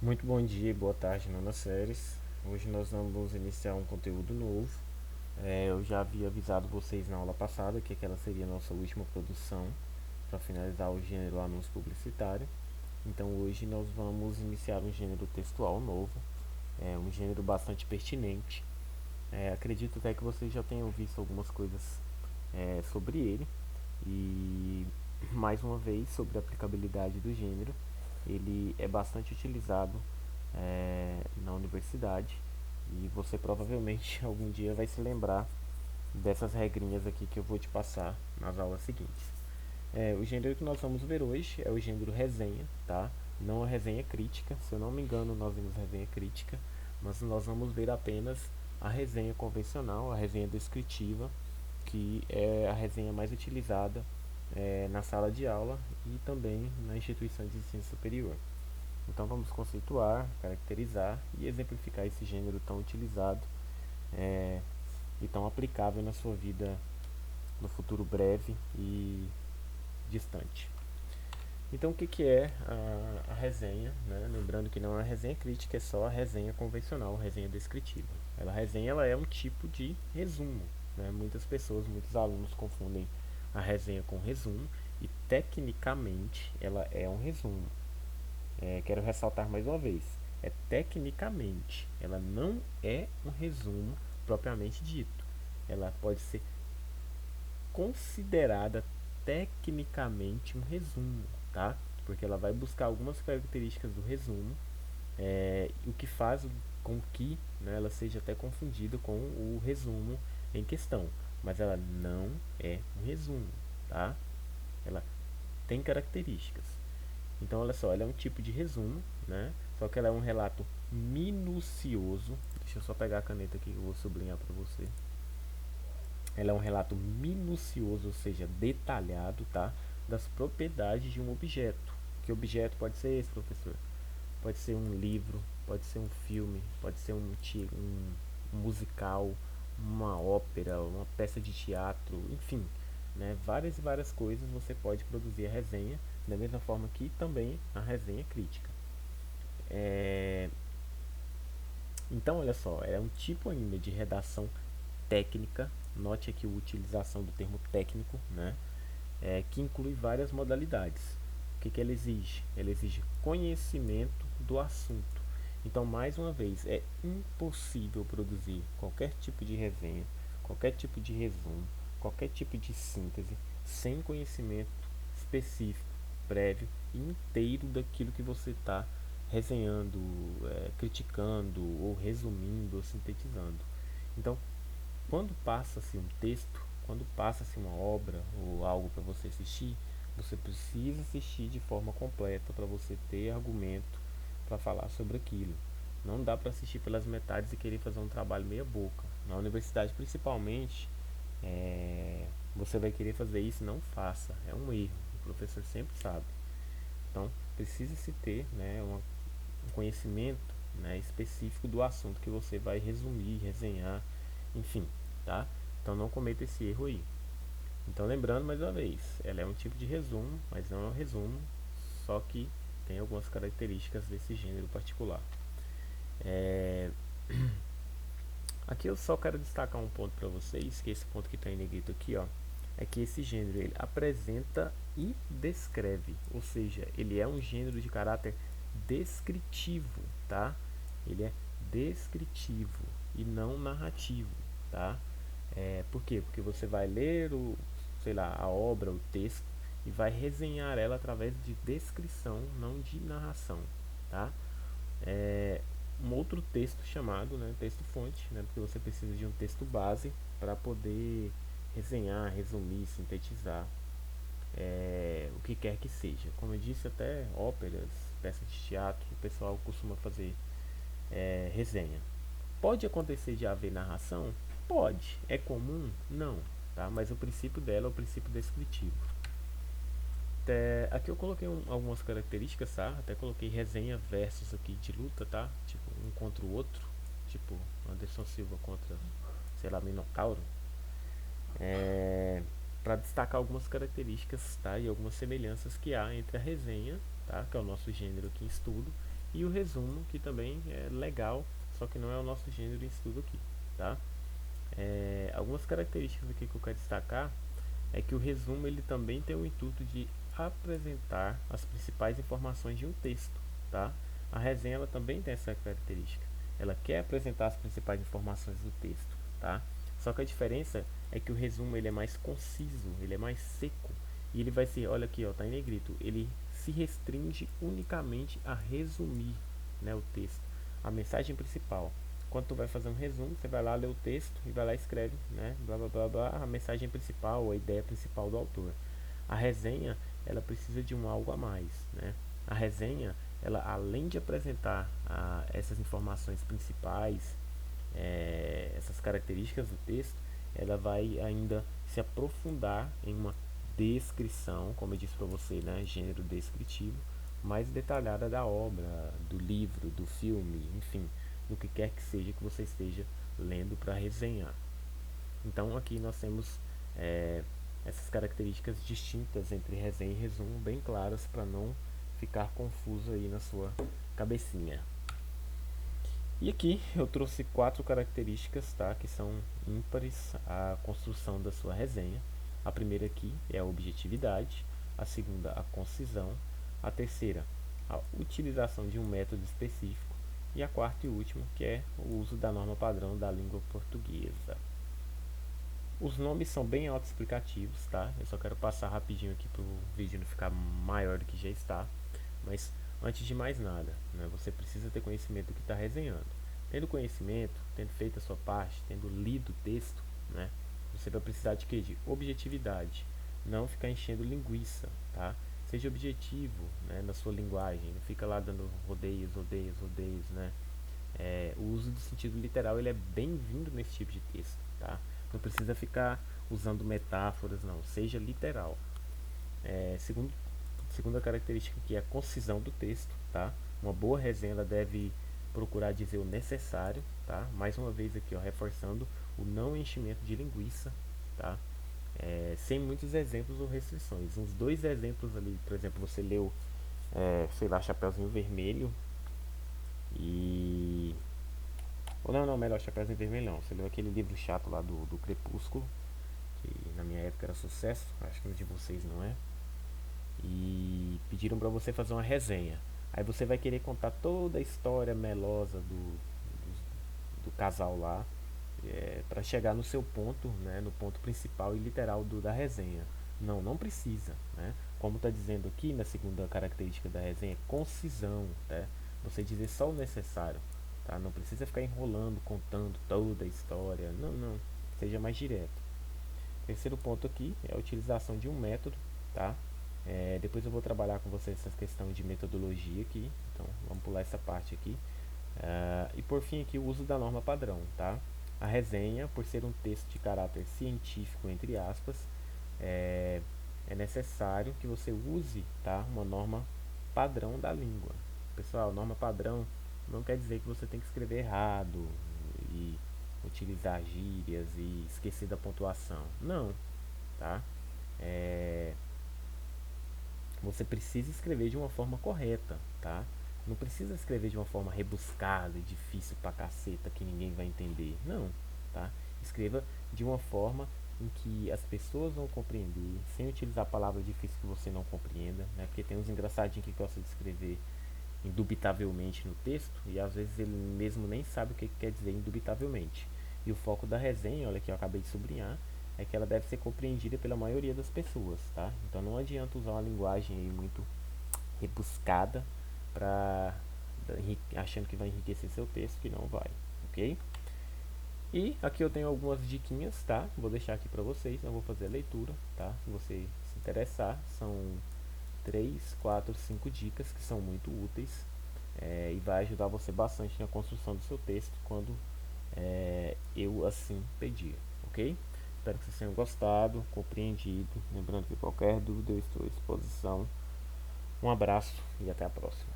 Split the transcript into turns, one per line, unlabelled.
Muito bom dia e boa tarde, nonas séries. Hoje nós vamos iniciar um conteúdo novo. Eu já havia avisado vocês na aula passada que aquela seria a nossa última produção para finalizar o gênero anúncio publicitário. Então hoje nós vamos iniciar um gênero textual novo, um gênero bastante pertinente. Acredito até que vocês já tenham visto algumas coisas sobre ele. E mais uma vez sobre a aplicabilidade do gênero, ele é bastante utilizado na universidade e você provavelmente algum dia vai se lembrar dessas regrinhas aqui que eu vou te passar nas aulas seguintes. O gênero que nós vamos ver hoje é o gênero resenha, tá? Não a resenha crítica, se eu não me engano nós vimos resenha crítica, mas nós vamos ver apenas a resenha convencional, a resenha descritiva, que é a resenha mais utilizada na sala de aula e também na instituição de ensino superior. Então vamos conceituar, caracterizar e exemplificar esse gênero tão utilizado é, e tão aplicável na sua vida no futuro breve e distante. Então o que é a resenha? Né? Lembrando que não é a resenha crítica, é só a resenha convencional, a resenha descritiva. A resenha ela é um tipo de resumo. Né? Muitas pessoas, muitos alunos confundem a resenha com resumo e tecnicamente ela é um resumo. Quero ressaltar mais uma vez, é tecnicamente, ela não é um resumo propriamente dito. Ela pode ser considerada tecnicamente um resumo, tá? Porque ela vai buscar algumas características do resumo, o que faz com que, né, ela seja até confundida com o resumo em questão. Mas ela não é um resumo, tá? Ela tem características. Então, olha só, ela é um tipo de resumo, né? Só que ela é um relato minucioso. Deixa eu só pegar a caneta aqui que eu vou sublinhar para você. Ela é um relato minucioso, ou seja, detalhado, tá? Das propriedades de um objeto. Que objeto pode ser esse, professor? Pode ser um livro, pode ser um filme, pode ser um musical, uma ópera, uma peça de teatro, enfim, né? Várias e várias coisas você pode produzir a resenha, da mesma forma que também a resenha crítica. É, Então, olha só, é um tipo ainda de redação técnica, note aqui a utilização do termo técnico, né? Que inclui várias modalidades. O que ela exige? Ela exige conhecimento do assunto. Então, mais uma vez, é impossível produzir qualquer tipo de resenha, qualquer tipo de resumo, qualquer tipo de síntese sem conhecimento específico, prévio e inteiro daquilo que você está resenhando, criticando, ou resumindo, ou sintetizando. Então, quando passa-se um texto, quando passa-se uma obra ou algo para você assistir, você precisa assistir de forma completa para você ter argumento para falar sobre aquilo. Não dá para assistir pelas metades e querer fazer um trabalho meia boca. Na universidade, principalmente, você vai querer fazer isso, não faça. É um erro. O professor sempre sabe. Então, precisa se ter, né, um conhecimento, né, específico do assunto que você vai resumir, resenhar, enfim, tá? Então não cometa esse erro aí. Então lembrando mais uma vez, ela é um tipo de resumo, mas não é um resumo, só que tem algumas características desse gênero particular. É, Aqui eu só quero destacar um ponto para vocês, que esse ponto que está em negrito aqui, ó, é que esse gênero ele apresenta e descreve, ou seja, ele é um gênero de caráter descritivo, tá? Ele é descritivo e não narrativo, tá? Por quê? Porque você vai ler sei lá, a obra, o texto e vai resenhar ela através de descrição, não de narração, tá? Um outro texto chamado, né, texto fonte, né, porque você precisa de um texto base para poder resenhar, resumir, sintetizar o que quer que seja. Como eu disse, até óperas, peças de teatro, o pessoal costuma fazer resenha. Pode acontecer de haver narração? Pode. É comum? Não. Tá? Mas o princípio dela é o princípio descritivo. Aqui eu coloquei algumas características, tá? Até coloquei resenha versus aqui de luta, tá? Tipo, um contra o outro. Tipo, Anderson Silva contra, sei lá, Minotauro. Para destacar algumas características, tá? E algumas semelhanças que há entre a resenha, tá? Que é o nosso gênero aqui em estudo, e o resumo, que também é legal, só que não é o nosso gênero de estudo aqui, tá? Algumas características aqui que eu quero destacar é que o resumo ele também tem o intuito de apresentar as principais informações de um texto, tá? A resenha ela também tem essa característica. Ela quer apresentar as principais informações do texto, tá? Só que a diferença é que o resumo ele é mais conciso, ele é mais seco e ele vai ser, olha aqui, ó, tá em negrito, ele se restringe unicamente a resumir, né, o texto, a mensagem principal. Quando tu vai fazer um resumo, você vai lá ler o texto e vai lá e escreve, né, blá blá blá blá, a mensagem principal, a ideia principal do autor. A resenha, ela precisa de um algo a mais, né? A resenha, ela além de apresentar essas informações principais, essas características do texto, ela vai ainda se aprofundar em uma descrição, como eu disse para você, né, gênero descritivo, mais detalhada da obra, do livro, do filme, enfim, do que quer que seja que você esteja lendo para resenhar. Então aqui nós temos é, essas características distintas entre resenha e resumo bem claras para não ficar confuso aí na sua cabecinha. E aqui eu trouxe 4 características, tá, que são ímpares à construção da sua resenha. A primeira aqui é a objetividade, a segunda a concisão, a terceira a utilização de um método específico e a quarta e última que é o uso da norma padrão da língua portuguesa. Os nomes são bem autoexplicativos, tá? Eu só quero passar rapidinho aqui para o vídeo não ficar maior do que já está. Mas antes de mais nada, né, você precisa ter conhecimento do que está resenhando. Tendo conhecimento, tendo feito a sua parte, tendo lido o texto, né, você vai precisar de quê? De objetividade. Não ficar enchendo linguiça, tá? Seja objetivo, né, na sua linguagem. Não fica lá dando rodeios, rodeios, rodeios, né? O uso do sentido literal ele é bem-vindo nesse tipo de texto, tá? Não precisa ficar usando metáforas, não. Seja literal. Segunda característica aqui é a concisão do texto, tá? Uma boa resenha ela deve procurar dizer o necessário, tá? Mais uma vez aqui, ó, reforçando o não enchimento de linguiça, tá? Sem muitos exemplos ou restrições. Uns 2 exemplos ali, por exemplo, você leu, sei lá, Chapeuzinho Vermelho e ou não, não, melhor, Chapeuzinho Vermelho não. Você leu aquele livro chato lá do Crepúsculo, que na minha época era sucesso, acho que no de vocês não é. E pediram para você fazer uma resenha. Aí você vai querer contar toda a história melosa do casal lá, para chegar no seu ponto, né, no ponto principal e literal da resenha. Não, não precisa, né? Como está dizendo aqui na segunda característica da resenha, concisão, tá? Você dizer só o necessário, tá? Não precisa ficar enrolando, contando toda a história. Não, não. Seja mais direto. Terceiro ponto aqui é a utilização de um método, tá? Depois eu vou trabalhar com vocês essa questão de metodologia aqui, então vamos pular essa parte aqui. E por fim aqui o uso da norma padrão, tá? A resenha, por ser um texto de caráter científico, entre aspas, é necessário que você use, tá, uma norma padrão da língua. Pessoal, norma padrão não quer dizer que você tem que escrever errado e utilizar gírias e esquecer da pontuação. Não, tá? Você precisa escrever de uma forma correta, tá? Não precisa escrever de uma forma rebuscada e difícil pra caceta que ninguém vai entender. Não, tá? Escreva de uma forma em que as pessoas vão compreender, sem utilizar palavras difíceis que você não compreenda, né? Porque tem uns engraçadinhos que gostam de escrever indubitavelmente no texto e às vezes ele mesmo nem sabe o que quer dizer indubitavelmente. E o foco da resenha, olha que eu acabei de sublinhar, é que ela deve ser compreendida pela maioria das pessoas, tá? Então não adianta usar uma linguagem aí muito rebuscada para achando que vai enriquecer seu texto, que não vai, ok? E aqui eu tenho algumas diquinhas, tá? Vou deixar aqui para vocês, eu vou fazer a leitura, tá? Se você se interessar, são 3, 4, 5 dicas que são muito úteis e vai ajudar você bastante na construção do seu texto quando eu assim pedir, ok? Espero que vocês tenham gostado, compreendido. Lembrando que qualquer dúvida eu estou à disposição. Um abraço e até a próxima.